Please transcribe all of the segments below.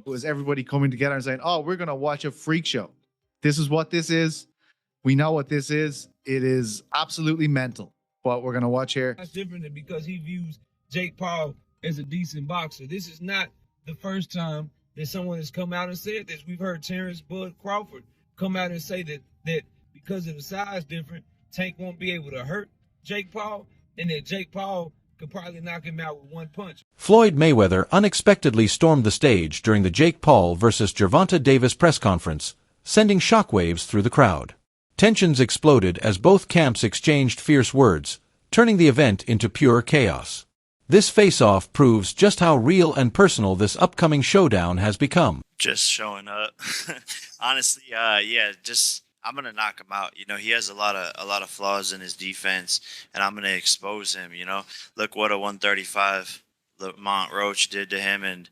Was everybody coming together and saying, "Oh, we're going to watch a freak show. This is what this is. We know what this is. It is absolutely mental. What we're going to watch here." That's different than because he views Jake Paul as a decent boxer. This is not the first time that someone has come out and said this. We've heard Terrence Bud Crawford come out and say that because of the size difference, Tank won't be able to hurt Jake Paul, and that Jake Paul could probably knock him out with one punch. Floyd Mayweather unexpectedly stormed the stage during the Jake Paul versus Gervonta Davis press conference, sending shockwaves through the crowd. Tensions exploded as both camps exchanged fierce words, turning the event into pure chaos. This face-off proves just how real and personal this upcoming showdown has become. Just showing up. Honestly, yeah, just I'm gonna knock him out. You know, he has a lot of flaws in his defense, and I'm gonna expose him. You know, look what a 135 Lamont Roach did to him, and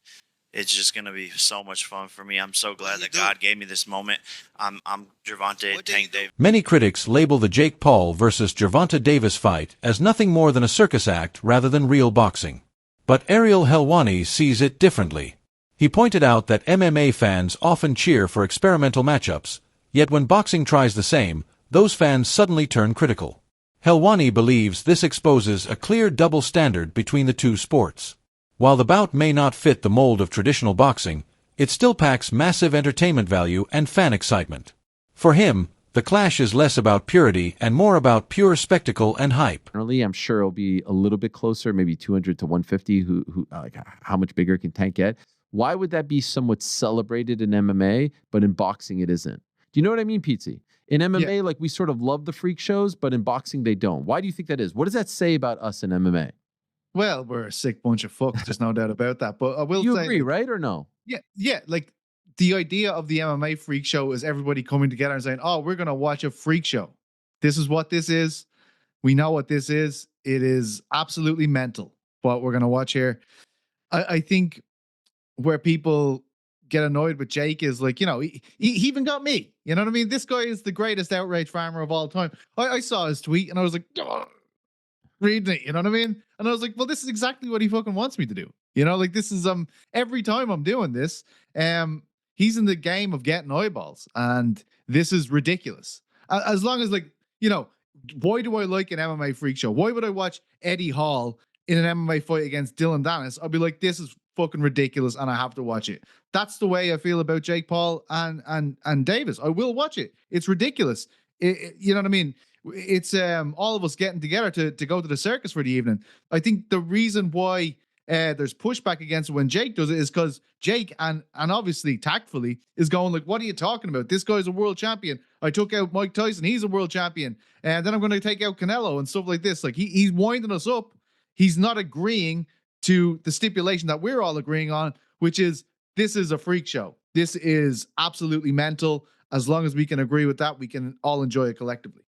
it's just gonna be so much fun for me. I'm so glad that God gave me this moment. I'm Gervonta Tank Davis. Many critics label the Jake Paul versus Gervonta Davis fight as nothing more than a circus act rather than real boxing. But Ariel Helwani sees it differently. He pointed out that MMA fans often cheer for experimental matchups, yet when boxing tries the same, those fans suddenly turn critical. Helwani believes this exposes a clear double standard between the two sports. While the bout may not fit the mold of traditional boxing, it still packs massive entertainment value and fan excitement. For him, the clash is less about purity and more about pure spectacle and hype. I'm sure it'll be a little bit closer, maybe 200 to 150. Like, how much bigger can Tank get? Why would that be somewhat celebrated in MMA, but in boxing it isn't? Do you know what I mean, Pizzi? In MMA, like, we sort of love the freak shows, but in boxing they don't. Why do you think that is? What does that say about us in MMA? Well, we're a sick bunch of fucks. There's no doubt about that. But I will say, you agree, right, or no? Yeah. Like, the idea of the MMA freak show is everybody coming together and saying, "Oh, we're going to watch a freak show. This is what this is. We know what this is. It is absolutely mental. What we're going to watch here." I think where people get annoyed with Jake is, like, you know, he even got me. You know what I mean? This guy is the greatest outrage farmer of all time. I saw his tweet and I was like, oh, reading it, you know what I mean? And I was like, well, this is exactly what he fucking wants me to do. You know, like, this is every time I'm doing this, he's in the game of getting eyeballs, and this is ridiculous. As long as, like, you know, why do I like an MMA freak show? Why would I watch Eddie Hall in an MMA fight against Dylan Dennis? I'll be like, this is fucking ridiculous, and I have to watch it. That's the way I feel about Jake Paul and Davis. I will watch it. It's ridiculous. You know what I mean? It's all of us getting together to go to the circus for the evening. I think the reason why there's pushback against it when Jake does it is because Jake, and obviously tactfully, is going like, what are you talking about? This guy's a world champion. I took out Mike Tyson. He's a world champion. And then I'm going to take out Canelo and stuff like this. Like, he's winding us up. He's not agreeing to the stipulation that we're all agreeing on, which is, this is a freak show. This is absolutely mental. As long as we can agree with that, we can all enjoy it collectively.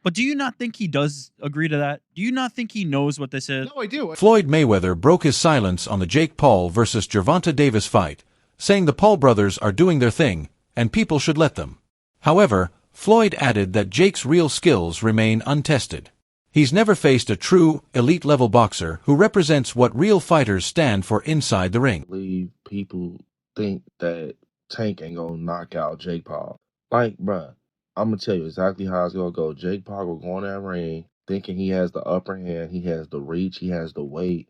But do you not think he does agree to that? Do you not think he knows what this is? No, I do. Floyd Mayweather broke his silence on the Jake Paul versus Gervonta Davis fight, saying the Paul brothers are doing their thing, and people should let them. However, Floyd added that Jake's real skills remain untested. He's never faced a true, elite-level boxer who represents what real fighters stand for inside the ring. I believe people think that Tank ain't gonna knock out Jake Paul. Like, bruh, I'm gonna tell you exactly how it's gonna go. Jake Paul will go in that ring thinking he has the upper hand, he has the reach, he has the weight,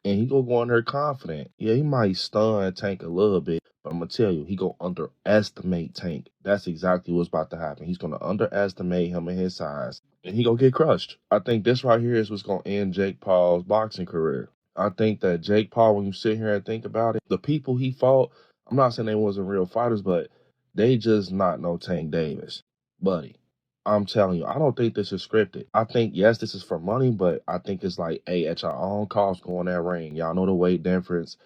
and he gonna go in there confident. Yeah, he might stun Tank a little bit, but I'm gonna tell you, he gonna underestimate Tank. That's exactly what's about to happen. He's gonna underestimate him and his size, and he gonna get crushed. I think this right here is what's gonna end Jake Paul's boxing career. I think that Jake Paul, when you sit here and think about it, the people he fought, I'm not saying they wasn't real fighters, but they just not no Tank Davis. Buddy, I'm telling you, I don't think this is scripted. I think, yes, this is for money, but I think it's like, hey, at your own cost, go in that ring. Y'all know the weight difference.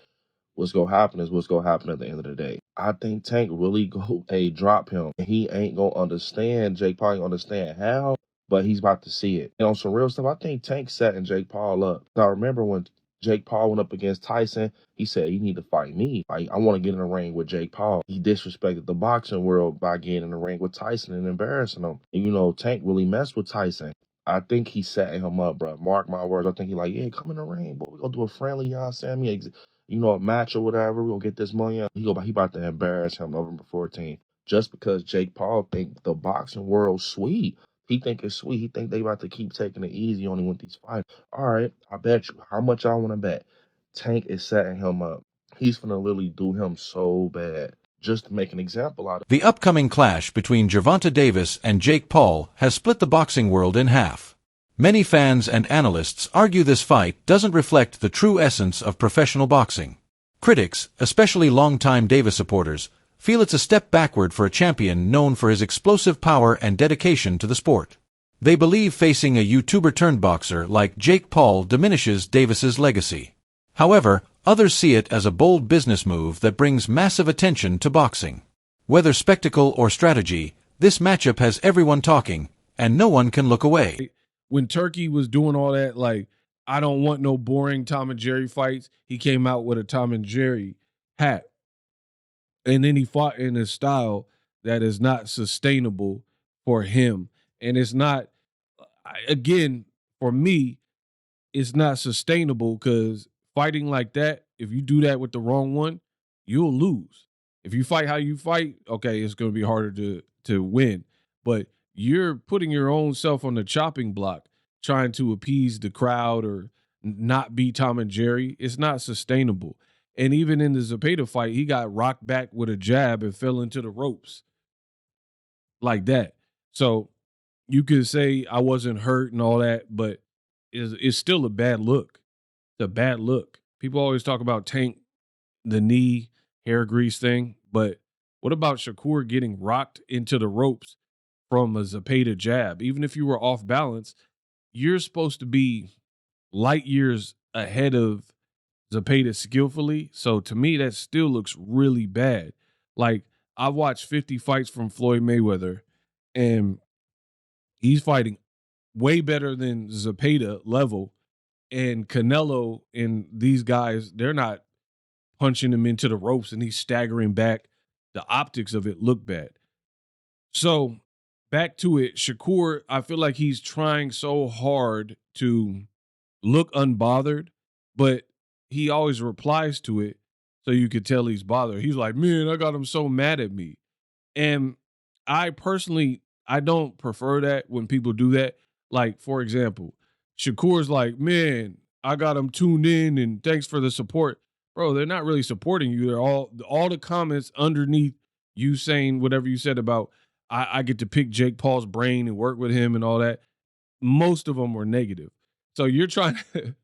What's going to happen is what's going to happen at the end of the day. I think Tank really go, drop him. He ain't going to understand. Jake Paul ain't understand how, but he's about to see it. And on some real stuff, I think Tank setting Jake Paul up. I remember when Jake Paul went up against Tyson. He said, "You need to fight me. Like, I want to get in the ring with Jake Paul." He disrespected the boxing world by getting in the ring with Tyson and embarrassing him. And, Tank really messed with Tyson. I think he setting him up, bro. Mark my words. I think he like, yeah, come in the ring, boy. We gonna do a friendly, you know what I'm saying? A match or whatever. We gonna get this money. He about to embarrass him November 14th. Just because Jake Paul think the boxing world's sweet. He think it's sweet. He think they about to keep taking it easy on him with these fights. All right, I bet you. How much I want to bet? Tank is setting him up. He's gonna literally do him so bad just to make an example out of The upcoming clash between Gervonta Davis and Jake Paul has split the boxing world in half. Many fans and analysts argue this fight doesn't reflect the true essence of professional boxing. Critics, especially longtime Davis supporters, feel it's a step backward for a champion known for his explosive power and dedication to the sport. They believe facing a YouTuber-turned-boxer like Jake Paul diminishes Davis's legacy. However, others see it as a bold business move that brings massive attention to boxing. Whether spectacle or strategy, this matchup has everyone talking, and no one can look away. When Turkey was doing all that, like, I don't want no boring Tom and Jerry fights, he came out with a Tom and Jerry hat. And then he fought in a style that is not sustainable for him. And it's not, again, for me, it's not sustainable because fighting like that, if you do that with the wrong one, you'll lose. If you fight how you fight, okay, it's going to be harder to win. But you're putting your own self on the chopping block, trying to appease the crowd or not be Tom and Jerry. It's not sustainable. And even in the Zepeda fight, he got rocked back with a jab and fell into the ropes like that. So you could say I wasn't hurt and all that, but it's still a bad look. It's a bad look. People always talk about Tank, the knee, hair grease thing, but what about Shakur getting rocked into the ropes from a Zepeda jab? Even if you were off balance, you're supposed to be light years ahead of Zepeda skillfully. So to me, that still looks really bad. Like, I've watched 50 fights from Floyd Mayweather, and he's fighting way better than Zepeda level. And Canelo and these guys, they're not punching him into the ropes and he's staggering back. The optics of it look bad. So back to it, Shakur, I feel like he's trying so hard to look unbothered, but he always replies to it so you could tell he's bothered. He's like, man, I got him so mad at me. And I personally, I don't prefer that when people do that. Like, for example, Shakur's like, man, I got him tuned in and thanks for the support. Bro, they're not really supporting you. They're all the comments underneath you saying whatever you said about I get to pick Jake Paul's brain and work with him and all that. Most of them were negative. So you're trying to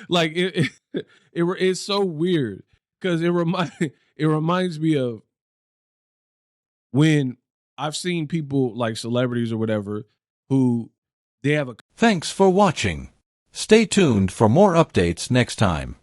like it's so weird because it reminds me of when I've seen people like celebrities or whatever who they have a Thanks for watching. Stay tuned for more updates next time.